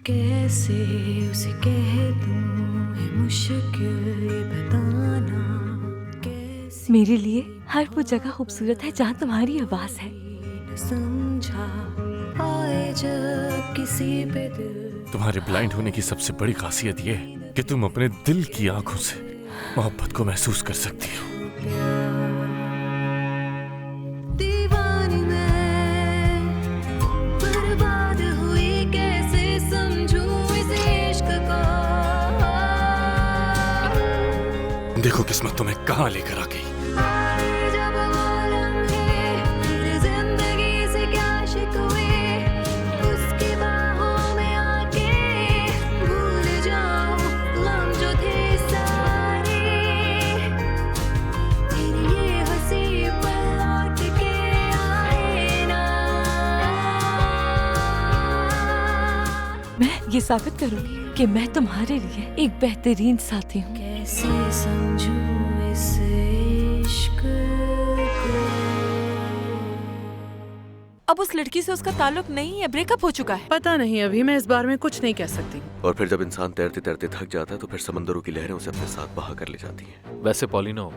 कैसे उसे कह दूं है मुश्किल ये बताना कैसे मेरे लिए हर वो जगह खूबसूरत है जहाँ तुम्हारी आवाज है। न समझा आए जब किसी पे दिल तुम्हारे ब्लाइंड होने की सबसे बड़ी खासियत ये है कि तुम अपने दिल की आंखों से मोहब्बत को महसूस कर सकती हो। दीवानी मैं बर्बाद हुई कैसे समझूं इस इश्क को देखो किस्मत तुम्हें कहाँ लेकर आ गई। जब वो लम्हे मेरी जिंदगी से क्या शिकवे उसकी बाहों में आके भूल जाऊं गम जो थे सारे तेरी ये हंसी पल लौट के आए ना। मैं ये साबित करूंगी कि मैं तुम्हारे लिए एक बेहतरीन साथी हूँ। कैसे समझूं इस इश्क को। अब उस लड़की से उसका ताल्लुक नहीं है, ब्रेकअप हो चुका है। पता नहीं, अभी मैं इस बारे में कुछ नहीं कह सकती। और फिर जब इंसान तैरते तैरते थक जाता है तो फिर समंदरों की लहरें उसे अपने साथ बहा कर ले जाती हैं। वैसे पॉलिनो,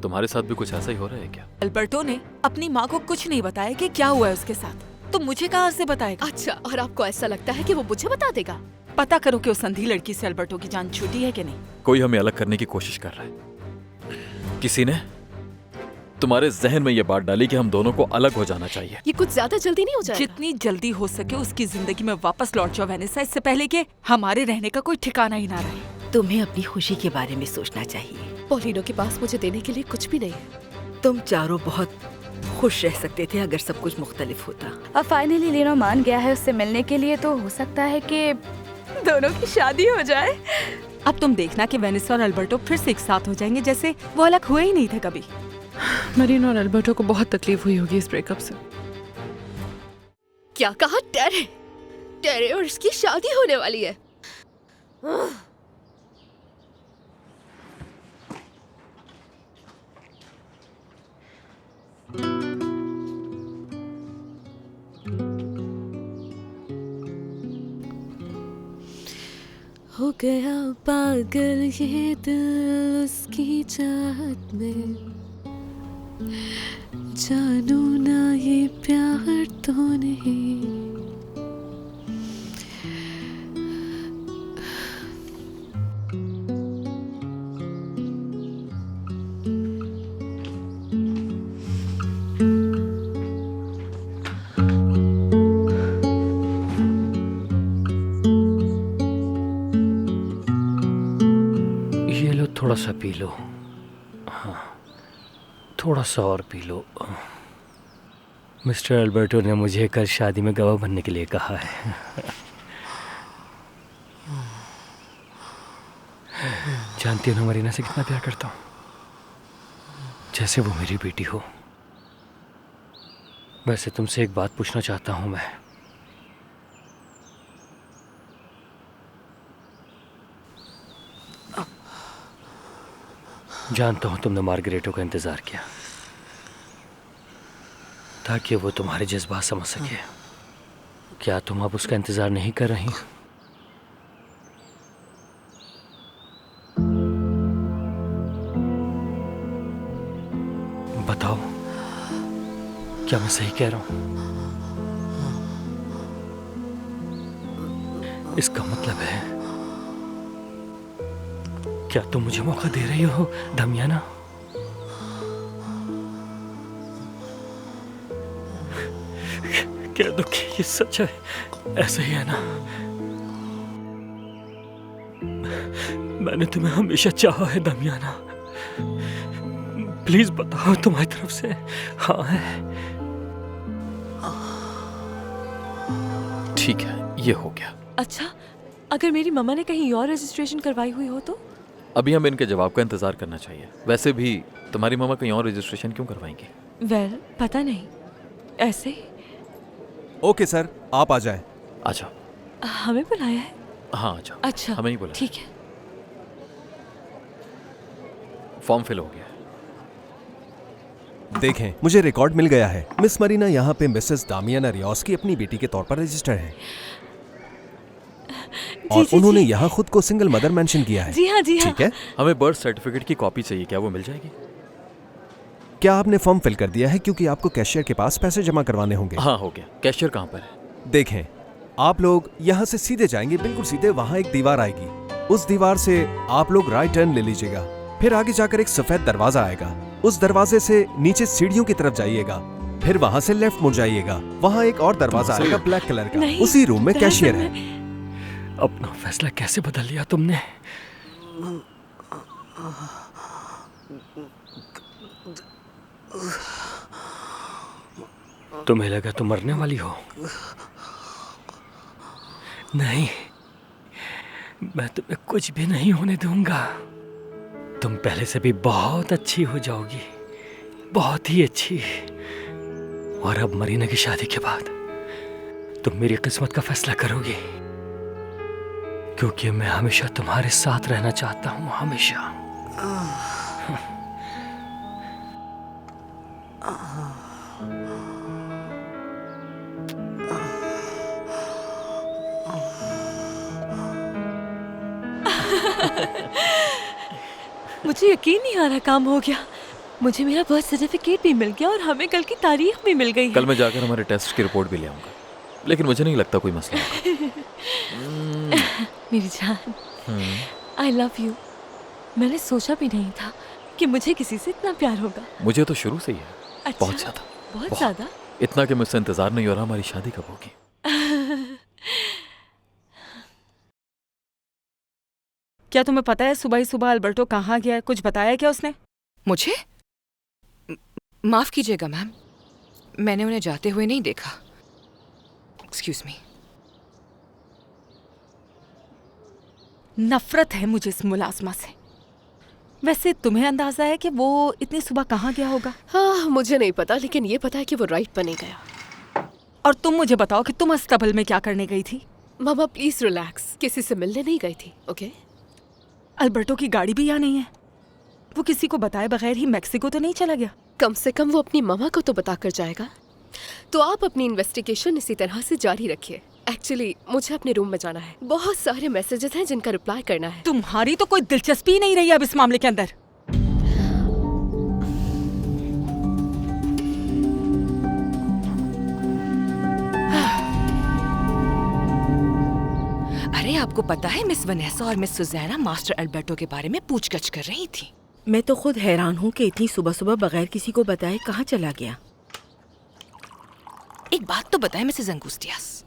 तुम्हारे साथ भी कुछ ऐसा ही हो रहा है क्या? अल्बर्टो ने अपनी माँ को कुछ नहीं बताया कि क्या हुआ है उसके साथ, तो मुझे कहाँ से बताएगा? अच्छा, और आपको ऐसा लगता है कि वो मुझे बता देगा? पता करो कि उस अंधी लड़की से अल्बर्टो की जान छूटी है कि नहीं। कोई हमें अलग करने की कोशिश कर रहा है। किसी ने तुम्हारे जहन में ये बात डाली कि हम दोनों को अलग हो जाना चाहिए। ये कुछ ज्यादा जल्दी नहीं हो जाएगा? जितनी जल्दी हो सके उसकी जिंदगी में वापस लौट जाओ वेनेसा, इससे पहले कि हमारे रहने का कोई ठिकाना ही ना रहे। तुम्हें अपनी खुशी के बारे में सोचना चाहिए। पॉलिनो के पास मुझे देने के लिए कुछ भी नहीं है। तुम चारों बहुत खुश रह सकते थे अगर सब कुछ मुख्तलिफ होता। अब फाइनली लीनो मान गया है उससे मिलने के लिए, तो हो सकता है कि दोनों की शादी हो जाए। अब तुम देखना कि वेनेसा और अल्बर्टो फिर से एक साथ हो जाएंगे जैसे वो अलग हुए ही नहीं थे कभी। मरीन और अल्बर्टो को बहुत तकलीफ हुई होगी इस ब्रेकअप से। क्या कहा? टेरे टेरे और इसकी शादी होने वाली है। हो गया पागल ये दिल उसकी चाहत में जानू ना ये प्यार तो नहीं। ये लो, थोड़ा सा पी लो। हाँ, थोड़ा सा और पी लो। मिस्टर अल्बर्टो ने मुझे कल शादी में गवाह बनने के लिए कहा है। जानती हो ना मरीना से कितना प्यार करता हूँ, जैसे वो मेरी बेटी हो। वैसे तुमसे एक बात पूछना चाहता हूँ मैं। जानता हूँ तुमने मार्गरेटो का इंतजार किया ताकि वो तुम्हारे जज्बात समझ सके। क्या तुम अब उसका इंतजार नहीं कर रही? बताओ, क्या मैं सही कह रहा हूं? इसका मतलब है, क्या तुम मुझे मौका दे रही हो दमियाना? क्या दुखी ये सच है? ऐसा ही है ना? मैंने तुम्हें हमेशा चाहा है दमियाना। प्लीज बताओ तुम्हारी तरफ से हाँ है? ठीक है, ये हो गया। अच्छा, अगर मेरी मम्मा ने कहीं और रजिस्ट्रेशन करवाई हुई हो तो? अभी हमें इनके जवाब का इंतजार करना चाहिए। वैसे भी तुम्हारी मम्मा कहीं और रजिस्ट्रेशन क्यों करवाएंगी? वेल, पता नहीं, ऐसे ही। ओके सर, आप आ जाएं। आ जाओ। हमें बुलाया है? हाँ आ जाओ। अच्छा, हमें ही बुलाया। ठीक है। फॉर्म फिल हो गया। देखें, मुझे रिकॉर्ड मिल गया है। मिस मरीना यहाँ पे मिसेस दामियाना रियोस की अपनी बेटी के तौर पर रजिस्टर है। और जी, उन्होंने जी। यहाँ खुद को सिंगल मदर मेंशन किया है। जी हाँ, जी हाँ। ठीक है, हमें बर्थ सर्टिफिकेट की कॉपी चाहिए, क्या वो मिल जाएगी? क्या आपने फॉर्म फिल कर दिया है? क्योंकि आपको कैशियर के पास पैसे जमा करवाने होंगे। हाँ हो गया। कैशियर कहाँ पर है? देखें, आप लोग यहाँ से सीधे जाएंगे, बिल्कुल सीधे, वहाँ एक दीवार आएगी। उस दीवार से आप लोग राइट टर्न ले लीजिएगा। फिर आगे जाकर एक सफेद दरवाजा आएगा, उस दरवाजे से नीचे सीढ़ियों की तरफ जाइएगा। फिर वहाँ से लेफ्ट मुड़ जाइएगा, वहाँ एक और दरवाजा आएगा ब्लैक कलर का, उसी रूम में कैशियर है। अपना फैसला कैसे बदल लिया तुमने? तुम्हें लगा तुम मरने वाली हो? नहीं, मैं तुम्हें कुछ भी नहीं होने दूंगा। तुम पहले से भी बहुत अच्छी हो जाओगी, बहुत ही अच्छी। और अब मरीना की शादी के बाद तुम मेरी किस्मत का फैसला करोगी, क्योंकि मैं हमेशा तुम्हारे साथ रहना चाहता हूं, हमेशा। मुझे यकीन नहीं आ रहा, काम हो गया। मुझे मेरा बर्थ सर्टिफिकेट भी मिल गया और हमें कल की तारीख भी मिल गई है। कल मैं जाकर हमारे टेस्ट की रिपोर्ट भी ले आऊंगा, लेकिन मुझे नहीं लगता कोई मसला होगा। मेरी जान, आई लव यू। मैंने सोचा भी नहीं था कि मुझे किसी से इतना प्यार होगा। मुझे तो शुरू से ही है। अच्छा, बहुत ज्यादा। बहुत ज्यादा। इतना कि मुझसे इंतजार नहीं हो रहा हमारी शादी कब होगी। क्या तुम्हें पता है सुबह ही सुबह अल्बर्टो कहाँ गया है? कुछ बताया क्या उसने? मुझे माफ कीजिएगा मैम, मैंने उन्हें जाते हुए नहीं देखा। Excuse me. नफरत है मुझे इस मुलाजमा से। वैसे तुम्हें अंदाजा है कि वो इतनी सुबह कहाँ गया होगा? हाँ, मुझे नहीं पता, लेकिन ये पता है कि वो राइट पर नहीं गया। और तुम मुझे बताओ कि तुम अस्तबल में क्या करने गई थी? मामा प्लीज रिलैक्स, किसी से मिलने नहीं गई थी, ओके? अल्बर्टो की गाड़ी भी यहाँ नहीं है। वो किसी को बताए बगैर ही मेक्सिको तो नहीं चला गया? कम से कम वो अपनी मामा को तो बता कर जाएगा। तो आप अपनी इन्वेस्टिगेशन इसी तरह से जारी रखिए। एक्चुअली मुझे अपने रूम में जाना है, बहुत सारे मैसेजेस हैं जिनका रिप्लाई करना है। तुम्हारी तो कोई दिलचस्पी नहीं रही अब इस मामले के अंदर। अरे आपको पता है मिस वनेसा और मिस सुजैना मास्टर अल्बर्टो के बारे में पूछगछ कर रही थी। मैं तो खुद हैरान हूँ कि इतनी सुबह सुबह बगैर किसी को बताए कहाँ चला गया। एक बात तो बताएं मिसेस अंगुस्टियास,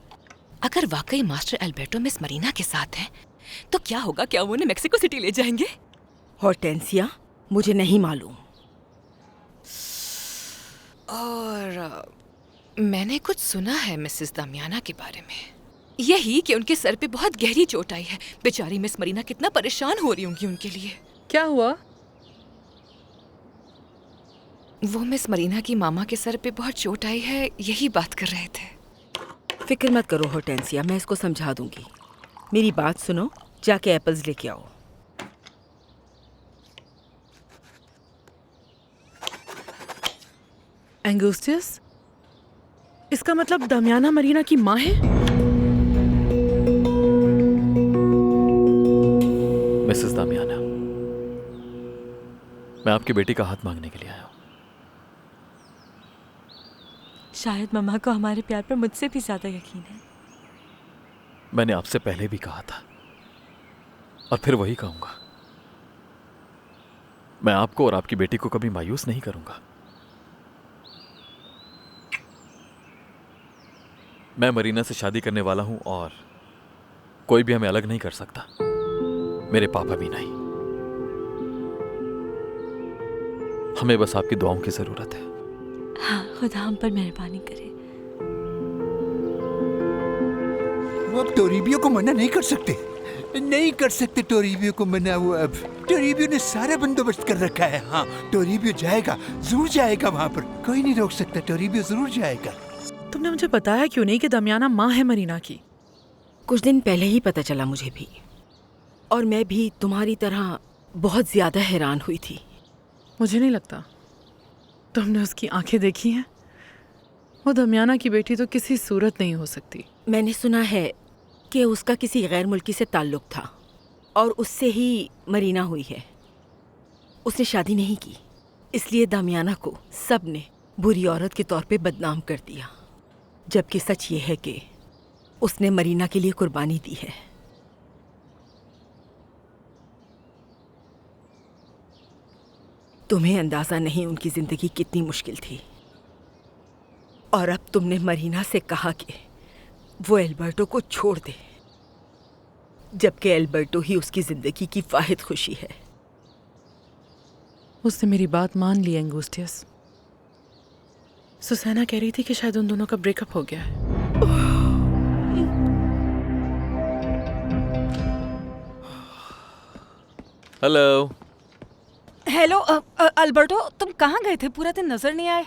अगर वाकई मास्टर अल्बर्टो मिस मरीना के साथ हैं, तो क्या होगा? क्या वो उन्हें मेक्सिको सिटी ले जाएंगे? हॉर्टेंसिया, मुझे नहीं मालूम। और मैंने कुछ सुना है मिसेस दामियाना के बारे में, यही कि उनके सर पे बहुत गहरी चोट आई है। बेचारी मिस मरीना कितना परेशान हो रही होंगी उनके लिए। क्या हुआ? वो मिस मरीना की मामा के सर पे बहुत चोट आई है, यही बात कर रहे थे। फिक्र मत करो हॉर्टेंसिया, मैं इसको समझा दूंगी। मेरी बात सुनो, जाके एप्पल्स लेके आओ। एंगुस्टियस, इसका मतलब दमियाना मरीना की माँ है? मिसेस दामियाना, मैं आपकी बेटी का हाथ मांगने के लिए आया हूँ। शायद मम्मा को हमारे प्यार पर मुझसे भी ज्यादा यकीन है। मैंने आपसे पहले भी कहा था और फिर वही कहूंगा, मैं आपको और आपकी बेटी को कभी मायूस नहीं करूंगा। मैं मरीना से शादी करने वाला हूं और कोई भी हमें अलग नहीं कर सकता, मेरे पापा भी नहीं। हमें बस आपकी दुआओं की जरूरत है। हाँ, खुदा हम पर मेहरबानी करे। वो अब टोरिबियो को मना नहीं कर सकते, नहीं कर सकते टोरिबियो को मना। वो अब टोरिबियो ने सारा बंदोबस्त कर रखा है। हाँ, टोरिबियो जाएगा, जरूर जाएगा वहाँ पर, कोई नहीं रोक सकता, टोरिबियो जरूर जाएगा। तुमने मुझे बताया क्यों नहीं कि दमियाना माँ है मरीना की? कुछ दिन पहले ही पता चला मुझे भी, और मैं भी तुम्हारी तरह बहुत ज्यादा हैरान हुई थी। मुझे नहीं लगता तुमने उसकी आंखें देखी हैं। वो दमियाना की बेटी तो किसी सूरत नहीं हो सकती। मैंने सुना है कि उसका किसी गैर मुल्की से ताल्लुक था और उससे ही मरीना हुई है। उसने शादी नहीं की, इसलिए दामियाना को सब ने बुरी औरत के तौर पे बदनाम कर दिया, जबकि सच ये है कि उसने मरीना के लिए कुर्बानी दी है। तुम्हें अंदाजा नहीं उनकी जिंदगी कितनी मुश्किल थी, और अब तुमने मरीना से कहा कि वो एल्बर्टो को छोड़ दे, जबकि एल्बर्टो ही उसकी जिंदगी की वाहिद खुशी है। उसने मेरी बात मान ली एंगुस्टियस। सुसैना कह रही थी कि शायद उन दोनों का ब्रेकअप हो गया है। हेलो। हेलो अल्बर्टो, तुम कहाँ गए थे? पूरा दिन नजर नहीं आए।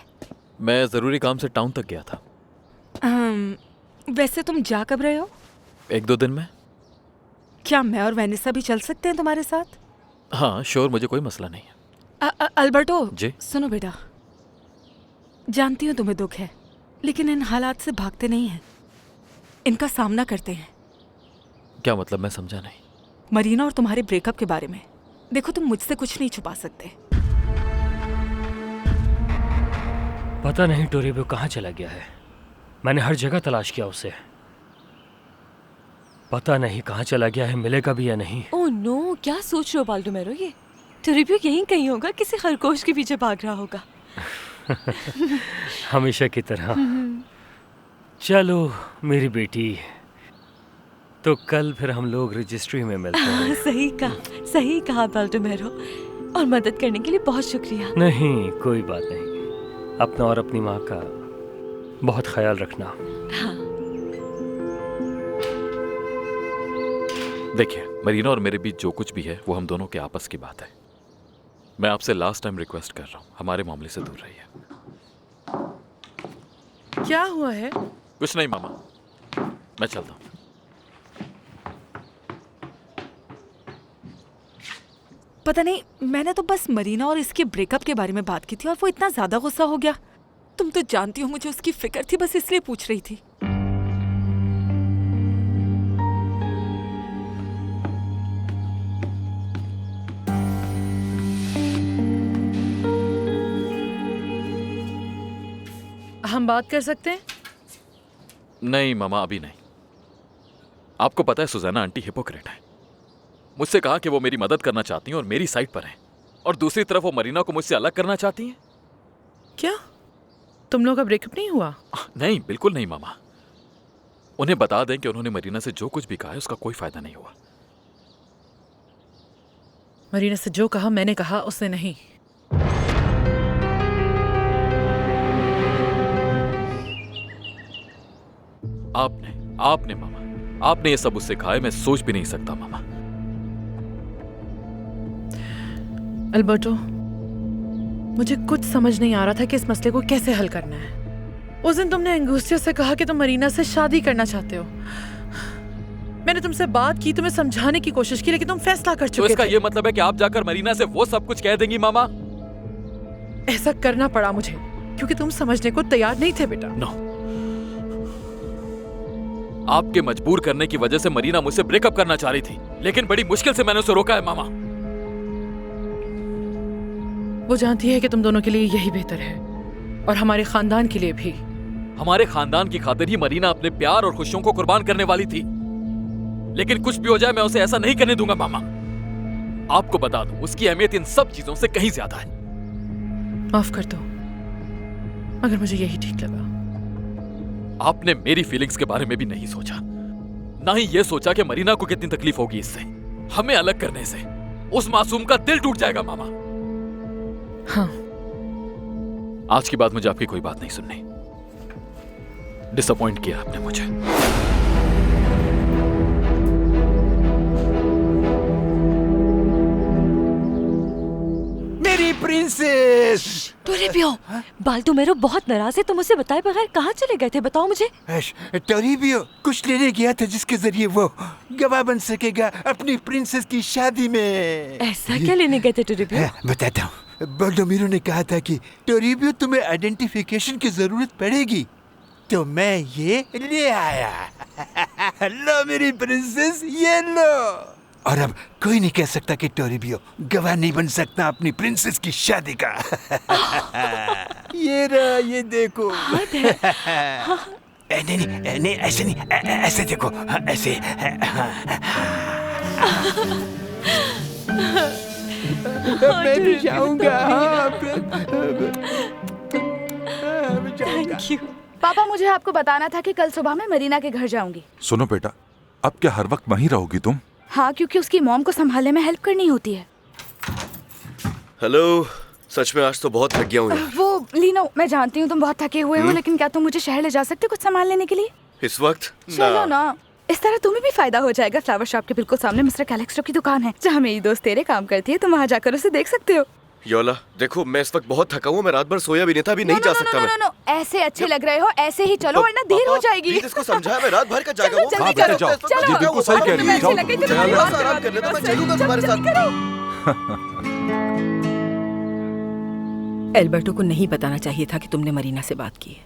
मैं ज़रूरी काम से टाउन तक गया था। वैसे तुम जा कब रहे हो? 1-2 दिन में। क्या मैं और वेनिसा भी चल सकते हैं तुम्हारे साथ? हाँ श्योर, मुझे कोई मसला नहीं है। अल्बर्टो जी? सुनो बेटा, जानती हूँ तुम्हें दुख है, लेकिन इन हालात से भागते नहीं हैं, इनका सामना करते हैं। क्या मतलब? मैं समझा नहीं। मरीना और तुम्हारे ब्रेकअप के बारे में। देखो, तुम मुझसे कुछ नहीं छुपा सकते। पता नहीं टोरिबियो कहाँ चला गया है। मैंने हर जगह तलाश किया उसे। पता नहीं कहाँ चला गया है, मिलेगा भी या नहीं। ओह नो, क्या सोच रहे हो बाल्डोमेरो? ये टोरिबियो यहीं कहीं होगा, किसी खरगोश के पीछे भाग रहा होगा। हमेशा की तरह। चलो मेरी बेटी, तो कल फिर हम लोग रजिस्ट्री में मिलते हैं। सही कहा बाल्डोमेरो, और मदद करने के लिए बहुत शुक्रिया। नहीं कोई बात नहीं, अपना और अपनी माँ का बहुत ख्याल रखना। हाँ। देखिए, मरीना और मेरे बीच जो कुछ भी है वो हम दोनों के आपस की बात है। मैं आपसे लास्ट टाइम रिक्वेस्ट कर रहा हूँ, हमारे मामले से दूर रहिए। क्या हुआ है? कुछ नहीं मामा, मैं चलता हूँ। पता नहीं, मैंने तो बस मरीना और इसके ब्रेकअप के बारे में बात की थी और वो इतना ज्यादा गुस्सा हो गया। तुम तो जानती हो मुझे उसकी फिक्र थी, बस इसलिए पूछ रही थी। हम बात कर सकते हैं? नहीं मामा, अभी नहीं। आपको पता है सुजैना आंटी हिपोक्रेट है। मुझसे कहा कि वो मेरी मदद करना चाहती हैं और मेरी साइड पर हैं, और दूसरी तरफ वो मरीना को मुझसे अलग करना चाहती हैं। क्या तुम लोगों का ब्रेकअप नहीं हुआ? नहीं, बिल्कुल नहीं मामा। उन्हें बता दें कि उन्होंने मरीना से जो कुछ भी कहा है उसका कोई फायदा नहीं हुआ। मरीना से जो कहा मैंने कहा, उसने नहीं। आपने मामा, आपने ये सब उससे कहा है। मैं सोच भी नहीं सकता मामा। अल्बर्टो, मुझे कुछ समझ नहीं आ रहा था कि इस मसले को कैसे हल करना है। उस दिन तुमने एंगुस्टियस से कहा कि तुम मरीना से शादी करना चाहते हो। मैंने तुमसे बात की, तुम्हें समझाने की कोशिश की, लेकिन तुम फैसला कर चुके थे। तो इसका ये मतलब है कि आप जाकर मरीना से वो सब कुछ कह देंगी मामा? ऐसा करना पड़ा मुझे क्योंकि तुम समझने को तैयार नहीं थे बेटा। नो, आपके मजबूर करने की वजह से मरीना मुझसे ब्रेकअप करना चाह रही थी, लेकिन बड़ी मुश्किल से मैंने उसे रोका है मामा। वो जानती है कि तुम दोनों के लिए यही बेहतर है, और हमारे खानदान के लिए भी। हमारे खानदान की खातिर ही मरीना अपने प्यार और खुशियों को कुर्बान करने वाली थी, लेकिन कुछ भी हो जाए मैं उसे ऐसा नहीं करने दूंगा मामा। आपको बता दूं, उसकी अहमियत इन सब चीजों से कहीं ज्यादा है। माफ कर दो, मगर मुझे यही ठीक लगा। आपने मेरी फीलिंग्स के बारे में भी नहीं सोचा, ना ही ये सोचा कि मरीना को कितनी तकलीफ होगी इससे। हमें अलग करने से उस मासूम का दिल टूट जाएगा मामा। हाँ। आज के बाद मुझे आपकी कोई बात नहीं सुननी। डिसअपॉइंट किया आपने मुझे। मेरी प्रिंसेस। टोरिबियो, बाल्डोमेरो बहुत नाराज है। तुम उसे बताए बगैर कहाँ चले गए थे? बताओ मुझे। टोरिबियो कुछ लेने गया था जिसके जरिए वो गवाह बन सकेगा अपनी प्रिंसेस की शादी में। ऐसा क्या लेने गए थे टोरिबियो? बताता हूँ। बाल्डोमेरो ने कहा था कि टोरिबियो तुम्हें आइडेंटिफिकेशन की जरूरत पड़ेगी, तो मैं ये ले आया। लो मेरी प्रिंसेस, ये लो। और अब कोई नहीं कह सकता कि टोरिबियो गवाह नहीं बन सकता अपनी प्रिंसेस की शादी का। ये रहा, ये देखो। नहीं नहीं नहीं, ऐसे नहीं, ऐसे देखो, ऐसे। मैं भी जाऊंगा। Thank you. पापा, मुझे आपको बताना था कि कल सुबह मैं मरीना के घर जाऊंगी। सुनो बेटा, अब क्या हर वक्त वहीं रहोगी तुम? हाँ, क्योंकि उसकी मॉम को संभालने में हेल्प करनी होती है। हेलो, सच में आज तो बहुत थक गया हूँ यार। वो लीनो, मैं जानती हूँ तुम बहुत थके हुए हो, लेकिन क्या तुम मुझे शहर ले जा सकते हो कुछ सामान लेने के लिए? इस वक्त? चलो ना, इस तरह तुम्हें भी फायदा हो जाएगा। फ्लावर शॉप के बिल्कुल सामने मिस्टर कैलेक्स्ट्रो की दुकान है, जहाँ मेरी दोस्त तेरे काम करती है। तुम वहाँ जाकर उसे देख सकते हो। योला, देखो मैं इस वक्त बहुत थका हूँ, मैं रात भर सोया भी नहीं था, अभी नहीं जा सकता मैं। नो, ऐसे अच्छे लग रहे हो, ऐसे ही चलो वरना देर हो जाएगी। प्लीज इसको समझाया, मैं रात भर का जागा हूँ। जल्दी करो, चलो। ये बिल्कुल सही कह रही है, जाओ। आराम कर लेता, मैं चलूंगा तुम्हारे साथ। एल्बर्टो को नहीं बताना चाहिए था कि तुमने मरीना से बात की है।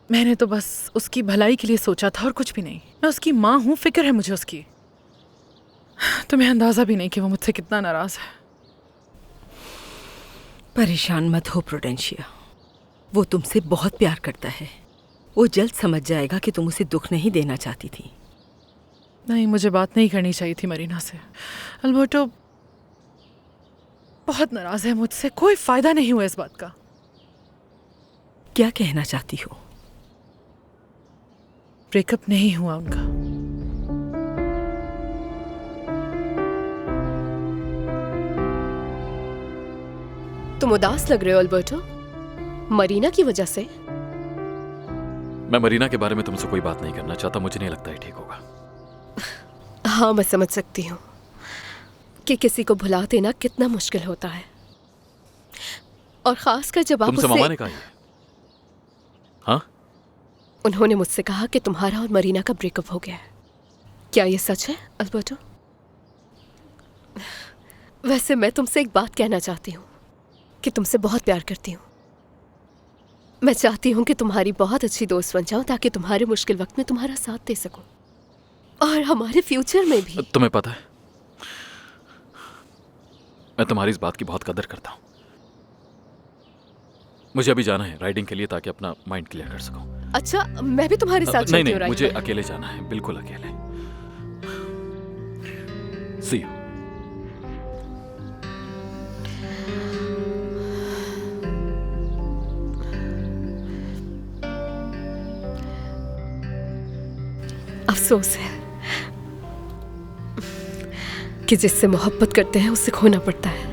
मैंने तो बस उसकी भलाई के लिए सोचा था और कुछ भी नहीं। मैं उसकी माँ हूँ, फिक्र है मुझे उसकी। तुम्हें अंदाजा भी नहीं कि वो मुझसे कितना नाराज है। परेशान मत हो प्रूडेंशिया, वो तुमसे बहुत प्यार करता है। वो जल्द समझ जाएगा कि तुम उसे दुख नहीं देना चाहती थी। नहीं, मुझे बात नहीं करनी चाहिए थी मरीना से। अल्बर्टो बहुत नाराज है मुझसे, कोई फायदा नहीं हुआ इस बात का। क्या कहना चाहती हो? ब्रेकअप नहीं हुआ उनका। तुम उदास लग रहे हो अल्बर्टो, मरीना की वजह से? मैं मरीना के बारे में तुमसे कोई बात नहीं करना चाहता, मुझे नहीं लगता है ठीक होगा। हाँ, मैं समझ सकती हूँ कि किसी को भुला देना कितना मुश्किल होता है, और खासकर जब आप तुमसे मामा ने कहा ये? हाँ? उन्होंने मुझसे कहा कि तुम्हारा और मरीना का ब्रेकअप हो गया है। क्या ये सच है अल्बर्टो? वैसे मैं तुमसे एक बात कहना चाहती हूँ कि तुमसे बहुत प्यार करती हूँ। मैं चाहती हूँ कि तुम्हारी बहुत अच्छी दोस्त बन जाऊँ, ताकि तुम्हारे मुश्किल वक्त में तुम्हारा साथ दे सकूँ, और हमारे फ्यूचर में भी। तुम्हें पता है, मैं तुम्हारी इस बात की बहुत कदर करता हूँ। मुझे अभी जाना है राइडिंग के लिए, ताकि अपना माइंड क्लियर कर सकूं। अच्छा, मैं भी तुम्हारे साथ नहीं नहीं, मुझे अकेले जाना है, बिल्कुल अकेले। See you. अफसोस है कि जिससे मोहब्बत करते हैं उससे खोना पड़ता है।